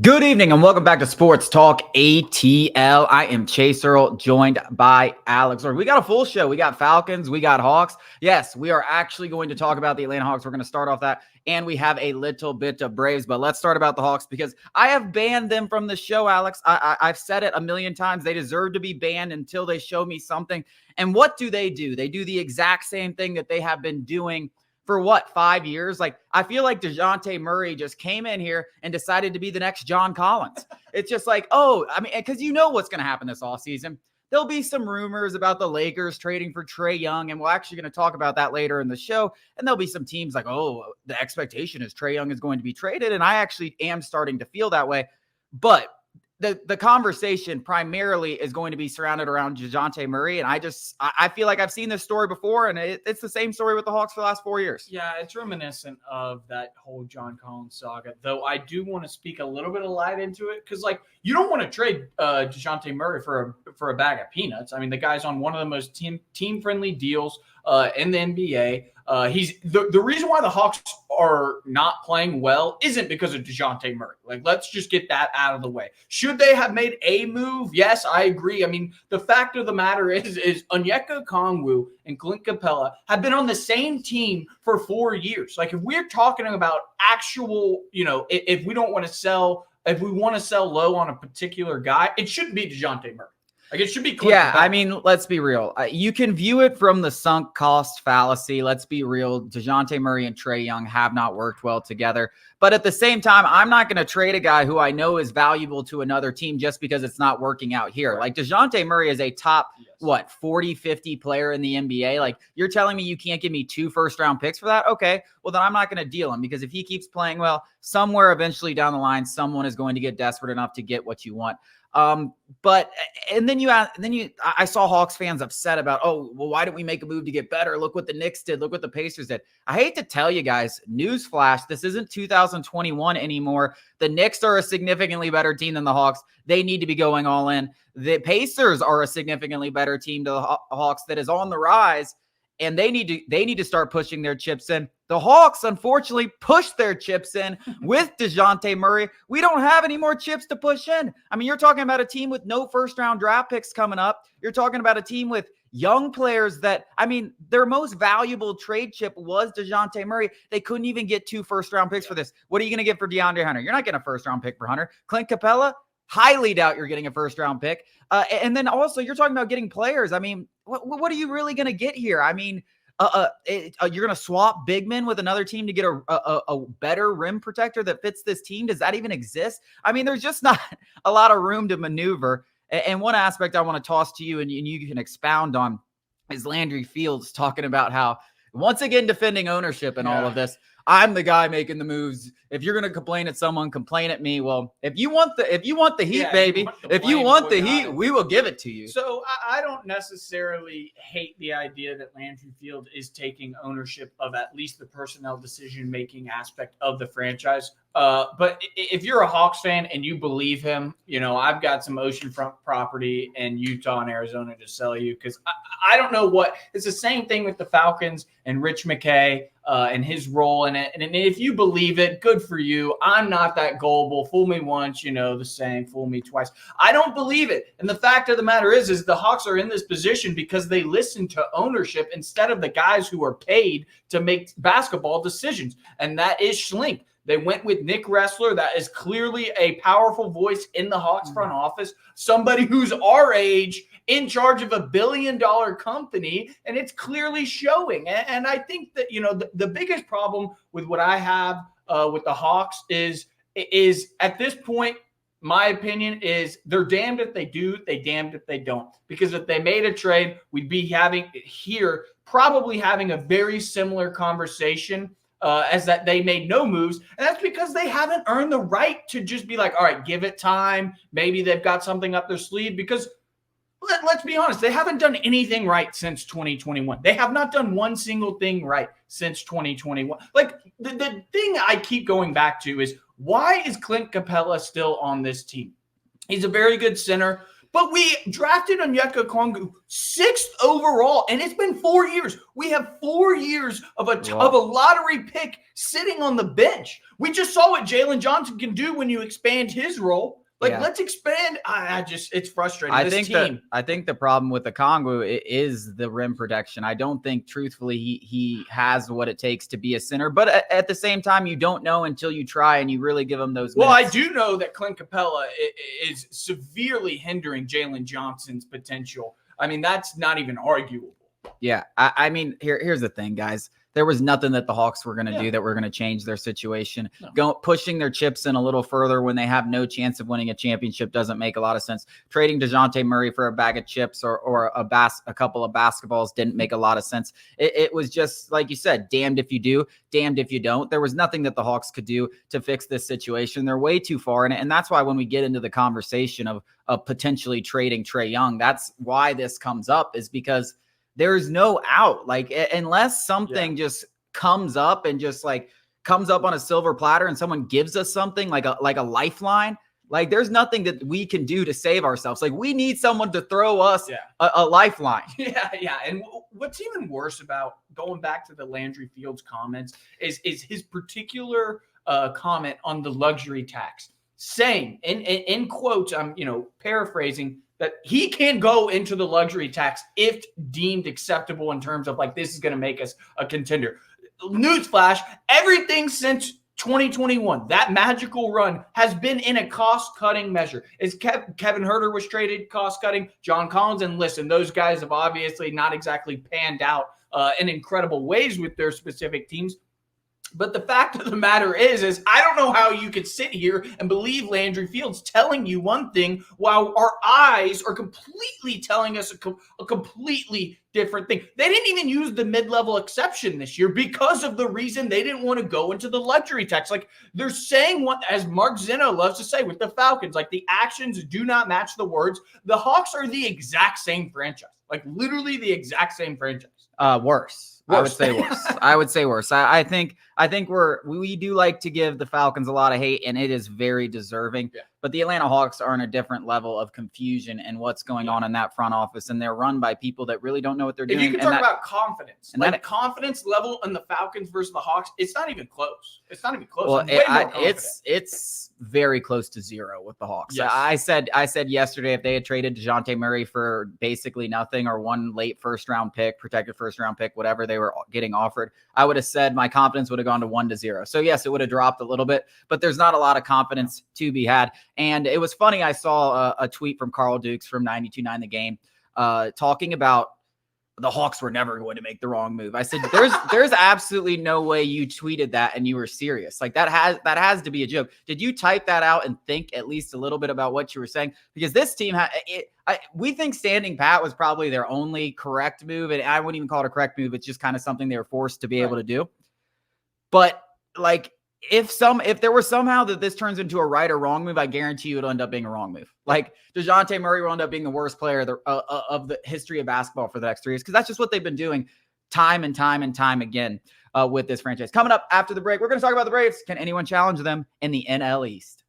Good evening and welcome back to Sports Talk ATL. I am Chase Earl, joined by Alex. We got a full show. We got Falcons, we got Hawks. Yes, we are actually going to talk about the Atlanta Hawks. We're going to start off that, and we have a little bit of Braves. But let's start about the Hawks because I have banned them from the show, Alex. I've said it a million times. They deserve to be banned until they show me something. And what do? They do the exact same thing that they have been doing for 5 years? Like, I feel like Dejounte Murray just came in here and decided to be the next John Collins. It's just like, because you know what's going to happen this offseason. There'll be some rumors about the Lakers trading for Trae Young, and we're actually going to talk about that later in the show. And there'll be some teams like, the expectation is Trae Young is going to be traded, and I actually am starting to feel that way. But the conversation primarily is going to be surrounded around Dejounte Murray. And I feel like I've seen this story before, and it's the same story with the Hawks for the last 4 years. Yeah, it's reminiscent of that whole John Collins saga, though I do want to speak a little bit of light into it because, you don't want to trade Dejounte Murray for a bag of peanuts. I mean, the guy's on one of the most team-friendly deals in the NBA. He's the reason why the Hawks are not playing well isn't because of Dejounte Murray. Let's just get that out of the way. Should they have made a move? Yes, I agree. I mean, the fact of the matter is Onyeka Okongwu and Clint Capela have been on the same team for 4 years. If we're talking about actual, if we don't want to sell, if we want to sell low on a particular guy, it shouldn't be Dejounte Murray. It should be Clint. Yeah, I mean, let's be real. You can view it from the sunk cost fallacy. Let's be real. Dejounte Murray and Trae Young have not worked well together. But at the same time, I'm not going to trade a guy who I know is valuable to another team just because it's not working out here. Right. Dejounte Murray is a top, 40, 50 player in the NBA. You're telling me you can't give me 2 first-round picks for that? Okay, well, then I'm not going to deal him because if he keeps playing well, somewhere eventually down the line, someone is going to get desperate enough to get what you want. I saw Hawks fans upset about, why didn't we make a move to get better? Look what the Knicks did. Look what the Pacers did. I hate to tell you guys, newsflash, this isn't 2021 anymore. The Knicks are a significantly better team than the Hawks. They need to be going all in. The Pacers are a significantly better team to the Hawks that is on the rise, and they need to start pushing their chips in. The Hawks, unfortunately, pushed their chips in with Dejounte Murray. We don't have any more chips to push in. I mean, you're talking about a team with no first-round draft picks coming up. You're talking about a team with young players their most valuable trade chip was Dejounte Murray. They couldn't even get 2 first-round picks for this. What are you going to get for DeAndre Hunter? You're not getting a first-round pick for Hunter. Clint Capela, highly doubt you're getting a first-round pick. And then also, you're talking about getting players. I mean, what are you really going to get here? I mean, you're going to swap big men with another team to get a better rim protector that fits this team? Does that even exist? I mean, there's just not a lot of room to maneuver. And one aspect I want to toss to you and you can expound on is Landry Fields talking about how, once again, defending ownership and all of this. I'm the guy making the moves. If you're going to complain at someone, complain at me. Well, if you want the heat, baby, if you want the heat, we will give it to you. So I don't necessarily hate the idea that Landry Field is taking ownership of at least the personnel decision-making aspect of the franchise. But if you're a Hawks fan and you believe him, I've got some oceanfront property in Utah and Arizona to sell you because I don't know what – it's the same thing with the Falcons and Rich McKay and his role in it. And if you believe it, good for you. I'm not that gullible. Fool me once, the same. Fool me twice. I don't believe it. And the fact of the matter is the Hawks are in this position because they listen to ownership instead of the guys who are paid to make basketball decisions. And that is Schlink. They went with Nick Ressler. That is clearly a powerful voice in the Hawks front office. Somebody who's our age in charge of $1 billion company, and it's clearly showing. And I think that, the biggest problem with what I have with the Hawks is at this point, my opinion is they're damned if they do, they damned if they don't. Because if they made a trade, we'd be probably having a very similar conversation as that they made no moves. And that's because they haven't earned the right to just be like, all right, give it time. Maybe they've got something up their sleeve because let's be honest, they haven't done anything right since 2021. They have not done one single thing right since 2021. The thing I keep going back to is, why is Clint Capela still on this team? He's a very good center, But we drafted Onyeka Okongwu 6th overall, and it's been 4 years. We have 4 years of a lottery pick sitting on the bench. We just saw what Jalen Johnson can do when you expand his role. Let's expand. It's frustrating. I think the problem with the Okongwu is the rim protection. I don't think, truthfully, he has what it takes to be a center. But at the same time, you don't know until you try and you really give him those minutes. Well, I do know that Clint Capela is severely hindering Jalen Johnson's potential. I mean, that's not even arguable. Yeah, I mean, here's the thing, guys. There was nothing that the Hawks were going to do that were going to change their situation. Pushing their chips in a little further when they have no chance of winning a championship doesn't make a lot of sense. Trading Dejounte Murray for a bag of chips or a couple of basketballs didn't make a lot of sense. It was just, like you said, damned if you do, damned if you don't. There was nothing that the Hawks could do to fix this situation. They're way too far in it. And that's why when we get into the conversation of potentially trading Trae Young, that's why this comes up, is because there's no out. Like, unless something just comes up and just like comes up on a silver platter and someone gives us something like a lifeline, like there's nothing that we can do to save ourselves. Like, we need someone to throw us a lifeline. Yeah. And what's even worse about going back to the Landry Fields comments is his particular comment on the luxury tax, saying in quotes, I'm paraphrasing, that he can go into the luxury tax if deemed acceptable in terms of like, this is going to make us a contender. Newsflash, everything since 2021, that magical run, has been in a cost-cutting measure. As Kevin Huerter was traded, cost-cutting. John Collins, and listen, those guys have obviously not exactly panned out in incredible ways with their specific teams. But the fact of the matter is I don't know how you could sit here and believe Landry Fields telling you one thing while our eyes are completely telling us a completely different thing. They didn't even use the mid-level exception this year because of the reason they didn't want to go into the luxury tax. Like, they're saying what, as Mark Zeno loves to say with the Falcons, like, the actions do not match the words. The Hawks are the exact same franchise, like literally the exact same franchise. Worse. I would say worse. I would say worse. I think we do like to give the Falcons a lot of hate, and it is very deserving. Yeah. But the Atlanta Hawks are in a different level of confusion and what's going on in that front office, and they're run by people that really don't know what they're doing. If you can talk about confidence, and like confidence level in the Falcons versus the Hawks, it's not even close. It's not even close. Well, it's very close to zero with the Hawks. Yes. I said yesterday, if they had traded Dejounte Murray for basically nothing or one late first-round pick, protected first-round pick, whatever they were getting offered, I would have said my confidence would have gone to 1-0. So yes, it would have dropped a little bit, but there's not a lot of confidence to be had. And it was funny. I saw a tweet from Carl Dukes from 92.9 The Game talking about the Hawks were never going to make the wrong move. I said, there's absolutely no way you tweeted that and you were serious. Like, that has to be a joke. Did you type that out and think at least a little bit about what you were saying? Because this team, we think standing pat was probably their only correct move. And I wouldn't even call it a correct move. It's just kind of something they were forced to be able to do. But like, if there was somehow that this turns into a right or wrong move, I guarantee you it'll end up being a wrong move. Like, Dejounte Murray will end up being the worst player of the history of basketball for the next 3 years, because that's just what they've been doing time and time and time again with this franchise. Coming up after the break, we're going to talk about the Braves. Can anyone challenge them in the NL East?